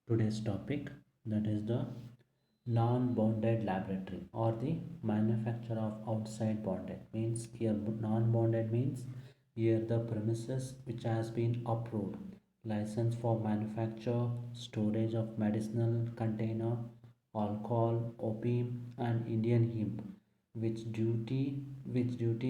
today's topic, that is the non-bonded laboratory or the manufacture of outside bonded. Means here non-bonded means here the premises which has been approved, license for manufacture, storage of medicinal container, alcohol, opium and Indian hemp, which duty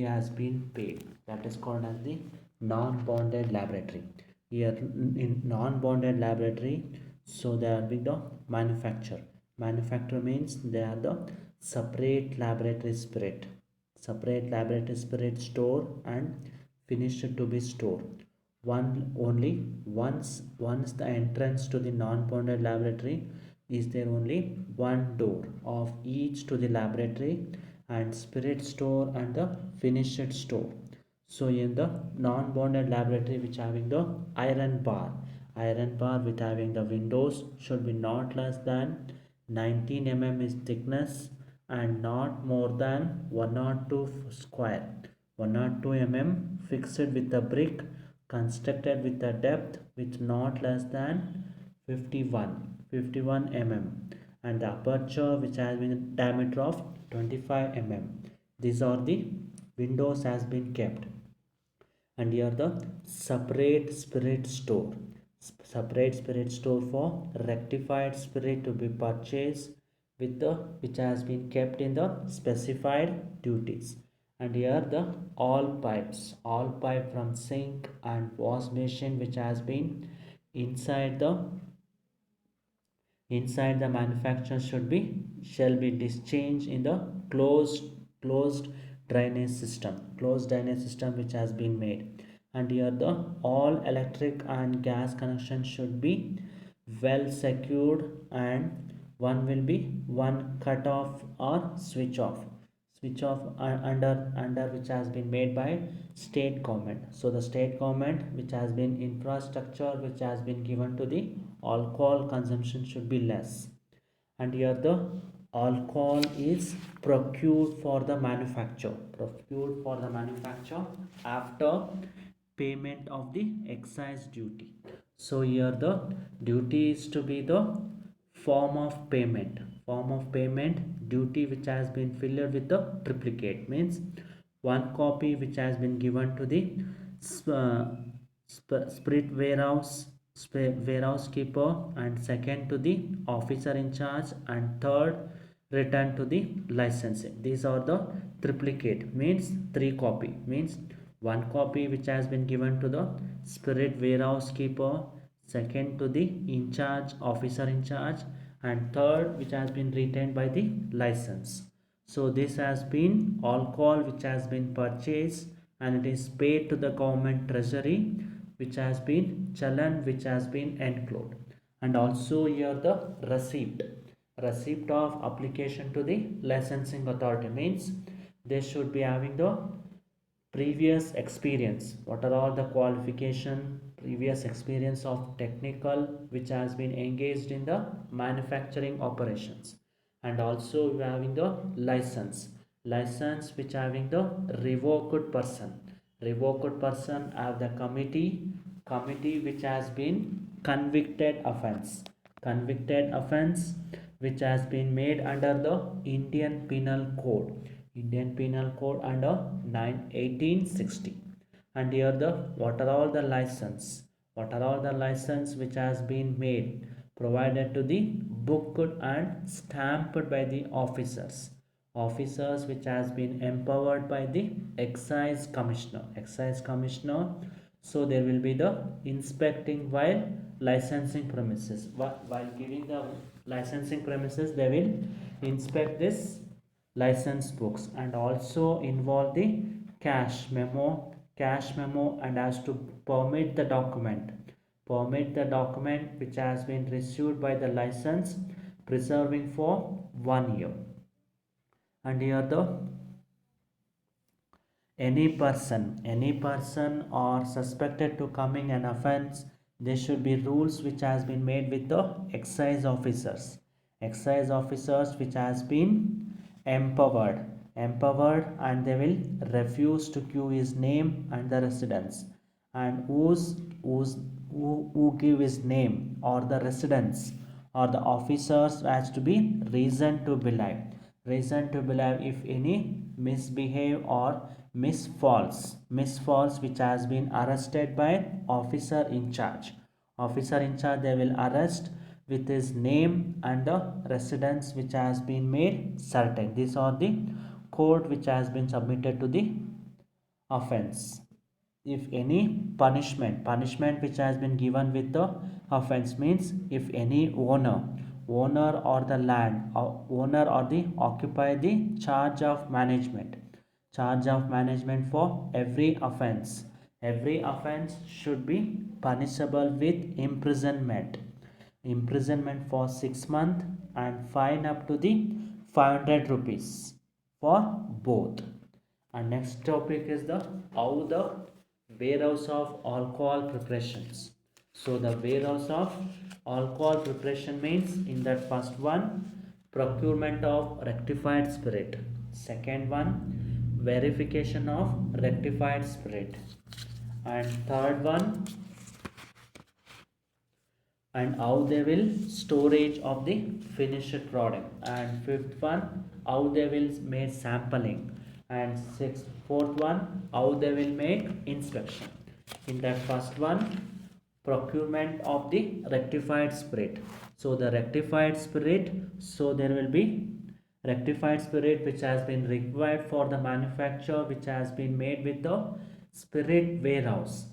has been paid. That is called as the non-bonded laboratory. Here in non-bonded laboratory, so they are with the manufacture. Manufacturer means they are the separate laboratory spirit store and finished to be stored. Once the entrance to the non-bonded laboratory is there, only one door of each to the laboratory and spirit store and the finished store. So in the non-bonded laboratory which having the iron bar with having the windows should be not less than 19 mm is thickness and not more than 102 square, 102 mm fixed with a brick constructed with a depth which not less than 51 mm and the aperture which has been diameter of 25 mm. These are the windows has been kept. And here the separate spirit store, separate spirit store for rectified spirit to be purchased with the which has been kept in the specified duties. And here the all pipe from sink and wash machine which has been inside the inside the manufacture shall be discharged in the closed closed drainage system which has been made. And here the all electric and gas connection should be well secured, and one will be one cut off or switch off under which has been made by state government. So the state government which has been infrastructure which has been given to the alcohol consumption should be less. And here the alcohol is procured for the manufacture after payment of the excise duty. So here the duty is to be the form of payment duty which has been filled with the triplicate. Means one copy which has been given to the uh, spirit warehouse keeper, and second to the officer in charge, and third return to the licensing. These are the triplicate, means three copy. Means one copy which has been given to the spirit warehouse keeper, second to the in charge officer in charge, and third which has been retained by the license. So this has been alcohol which has been purchased and it is paid to the government treasury, which has been challan which has been enclosed. And also here the receipt of application to the licensing authority. Means they should be having the previous experience, what are all the qualification, previous experience of technical which has been engaged in the manufacturing operations. And also you having the license which having the revoked person have the committee which has been convicted offense which has been made under the Indian Penal Code under 1860. And here the what are all the license which has been made provided to the booked and stamped by the officers which has been empowered by the excise commissioner. So there will be the inspecting while licensing premises. While giving the licensing premises, they will inspect this license books and also involve the cash memo and has to permit the document which has been received by the license preserving for 1 year. And here the any person or suspected to coming an offense, there should be rules which has been made with the excise officers which has been empowered, and they will refuse to give his name and the residence, and who give his name or the residence or the officers has to be reason to believe if any misbehave or misfalls which has been arrested by officer in charge they will arrest with his name and the residence which has been made certain. These are the code which has been submitted to the offense. If any punishment which has been given with the offense means if any owner or the land or owner or the occupy the charge of management for every offense should be punishable with imprisonment for 6 months and fine up to the 500 rupees for both. And next topic is the how the warehouse of alcohol preparations. So the warehouse of alcohol preparation means in that first one procurement of rectified spirit, second one verification of rectified spirit, and third one and how they will storage of the finished product, and fifth one how they will make sampling, and fourth one how they will make inspection. In that first one procurement of the rectified spirit. So the rectified spirit, so there will be rectified spirit which has been required for the manufacture which has been made with the spirit warehouse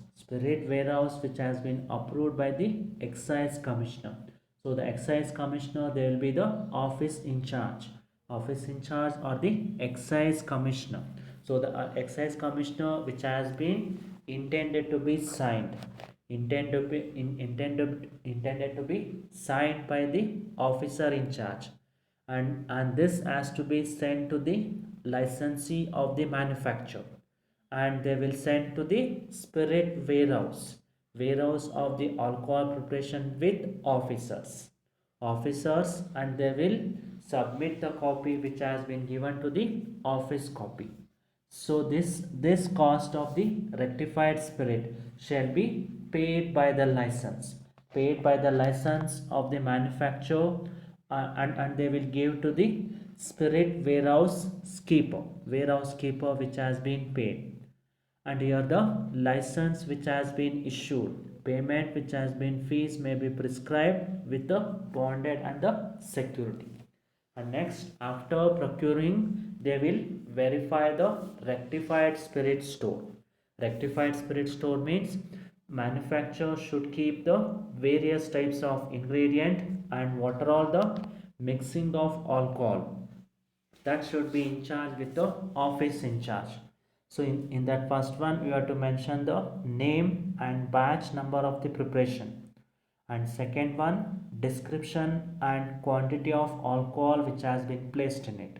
which has been approved by the excise commissioner. So the excise commissioner, there will be the office in charge or the excise commissioner. So the excise commissioner which has been intended to be signed intended to be signed by the officer in charge, and this has to be sent to the licensee of the manufacturer, and they will send to the spirit warehouse of the alcohol preparation with officers, and they will submit the copy which has been given to the office copy. So this cost of the rectified spirit shall be paid by the license of the manufacturer, and they will give to the spirit warehouse keeper which has been paid. And here the license which has been issued, payment which has been fees may be prescribed with the bonded and the security. And next, after procuring, they will verify the rectified spirit store means manufacturer should keep the various types of ingredient and what are all the mixing of alcohol, that should be in charge with the office in charge. So in that first one, you have to mention the name and batch number of the preparation. And second one, description and quantity of alcohol which has been placed in it.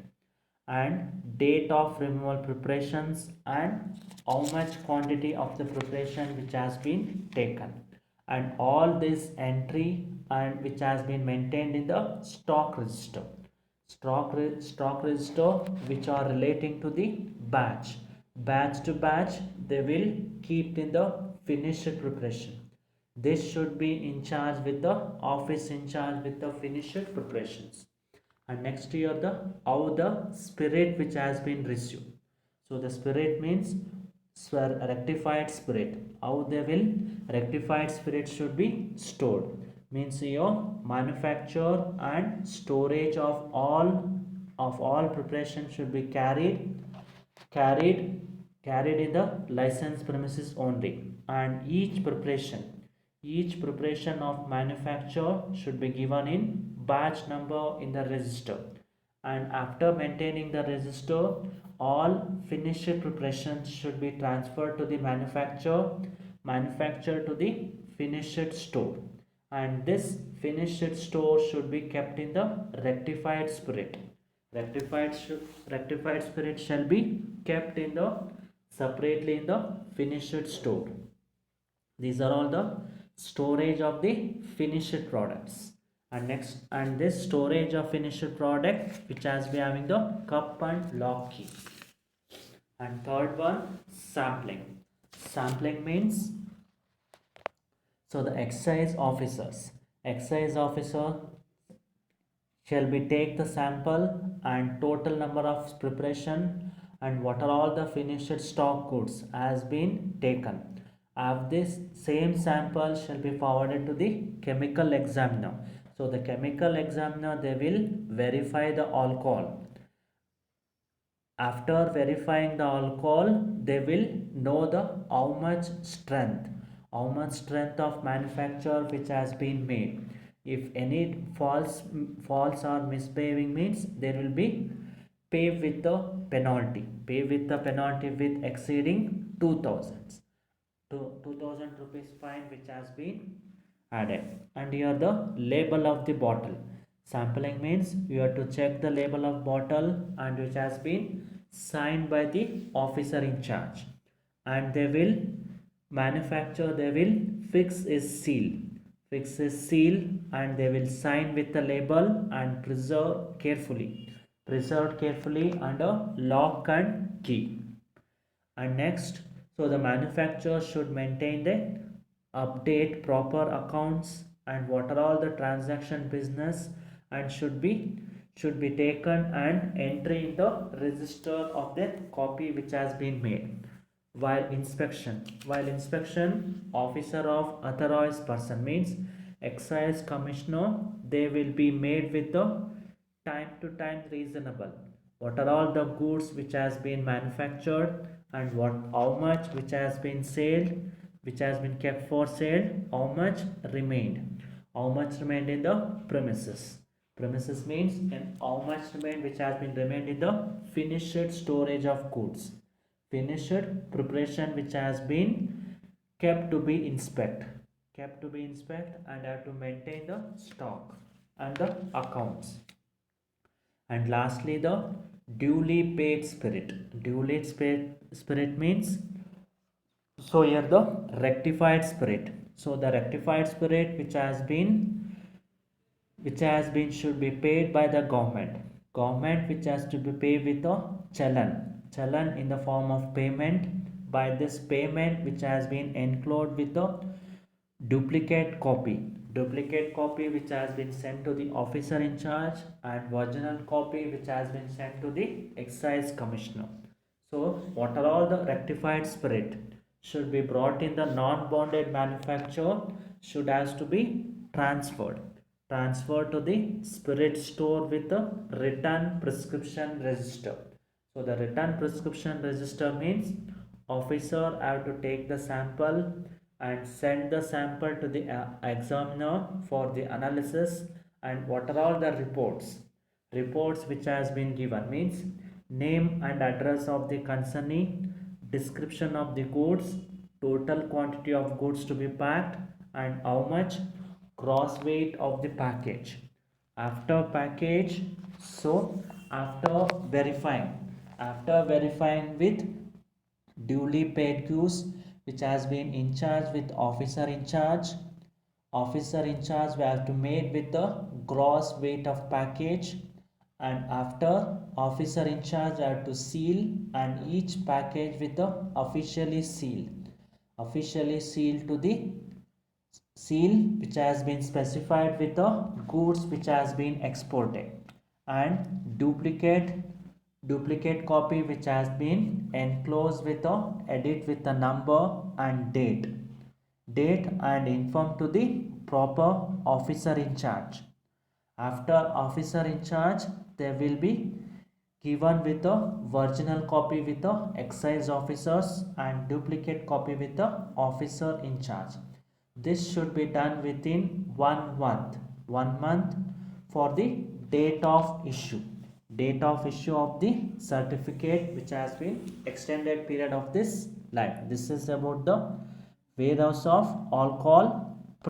And date of removal preparations and how much quantity of the preparation which has been taken. And all this entry and which has been maintained in the stock register stock register which are relating to the batch to batch, they will keep in the finished preparation. This should be in charge with the office in charge with the finished preparations. And next here the how the spirit which has been received. So the spirit means rectified spirit, how they will rectified spirit should be stored means your manufacture and storage of all preparation should be carried carried in the licensed premises only, and each preparation of manufacture should be given in batch number in the register. And after maintaining the register, all finished preparations should be transferred to the manufacturer to the finished store, and this finished store should be kept in the rectified spirit. Rectified spirit shall be kept in the separately in the finished store. These are all the storage of the finished products. And next, and this storage of finished product which has been having the cup and lock key. And third one, sampling means, so the excise officer shall be take the sample and total number of preparation and what are all the finished stock goods has been taken. Of this same sample shall be forwarded to the chemical examiner. So the chemical examiner, they will verify the alcohol. After verifying the alcohol, they will know the how much strength of manufacture which has been made. If any false or misbehaving means, there will be pay with the penalty with exceeding 2000 to 2000 rupees fine which has been added. And here the label of the bottle. Sampling means you have to check the label of bottle and which has been signed by the officer in charge. And they will they will fix his seal and they will sign with the label and preserved carefully under lock and key. And next, so the manufacturer should maintain the update proper accounts and what are all the transaction business and should be taken and entry in the register of the copy which has been made. While inspection officer of authorized person means excise commissioner, they will be made with the time to time reasonable. What are all the goods which has been manufactured and what how much which has been sold, which has been kept for sale, how much remained in the premises means, and how much remained which has been remained in the finished storage of goods, finished preparation which has been kept to be inspect and have to maintain the stock and the accounts. And lastly, the duly paid spirit means, so here the rectified spirit. So the rectified spirit which has been should be paid by the government which has to be paid with a challan in the form of payment. By this payment which has been enclosed with a duplicate copy which has been sent to the officer in charge and original copy which has been sent to the excise commissioner. So what are all the rectified spirit should be brought in the non-bonded manufacturer, should has to be transferred to the spirit store with the written prescription register. So the written prescription register means officer have to take the sample and send the sample to the examiner for the analysis. And what are all the reports which has been given means name and address of the concernee, description of the goods, total quantity of goods to be packed, and how much gross weight of the package. After package, so after verifying with duly paid goods which has been in charge with officer in charge we have to make with the gross weight of package. And after officer in charge have to seal and each package with the officially sealed to the seal which has been specified with the goods which has been exported. And duplicate copy which has been enclosed with a edit with the number and date and inform to the proper officer in charge. After officer in charge, they will be given with the original copy with the excise officers and duplicate copy with the officer in charge. This should be done within 1 month for the date of issue of the certificate which has been extended period of this life. This is about the warehouse of alcohol